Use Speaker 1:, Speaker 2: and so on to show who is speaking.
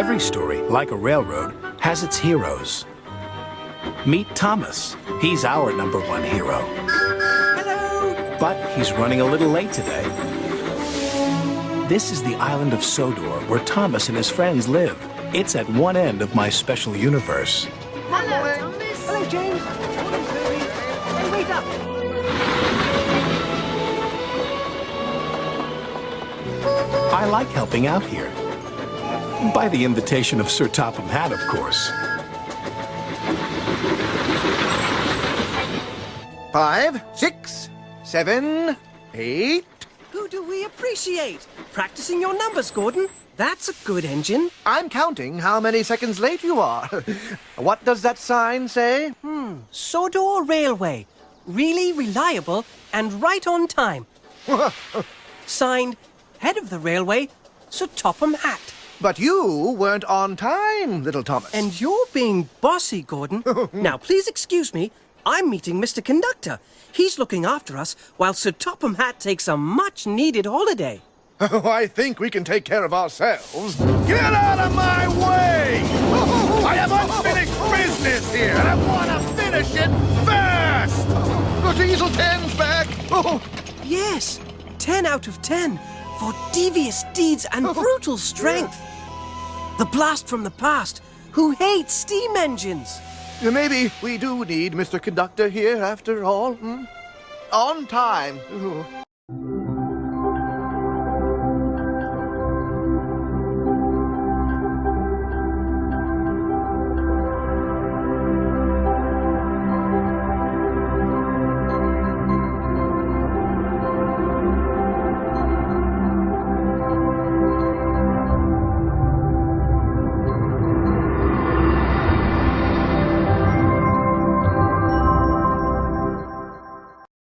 Speaker 1: Every story, like a railroad, has its heroes. Meet Thomas. He's our #1 hero.
Speaker 2: Hello!
Speaker 1: But he's running a little late today. This is the island of Sodor, where Thomas and his friends live. It's at one end of my special universe.
Speaker 2: Hello, Thomas! Hello, James! Hey, wait up!
Speaker 1: I like helping out here. By the invitation of Sir Topham Hatt, of course.
Speaker 3: 5, 6, 7, 8.
Speaker 2: Who do we appreciate? Practicing your numbers, Gordon. That's a good engine.
Speaker 3: I'm counting how many seconds late you are. What does that sign say?
Speaker 2: Sodor Railway. Really reliable and right on time. Signed, Head of the Railway, Sir Topham Hatt.
Speaker 3: But you weren't on time, little Thomas.
Speaker 2: And you're being bossy, Gordon. Now, please excuse me. I'm meeting Mr. Conductor. He's looking after us while Sir Topham Hatt takes a much-needed holiday.
Speaker 3: Oh, I think we can take care of ourselves. Get out of my way! I have unfinished business here, and I want to finish it fast! The Diesel 10's back!
Speaker 2: Yes, 10 out of 10 for devious deeds and brutal strength. The blast from the past, who hates steam engines.
Speaker 3: Maybe we do need Mr. Conductor here after all. On time.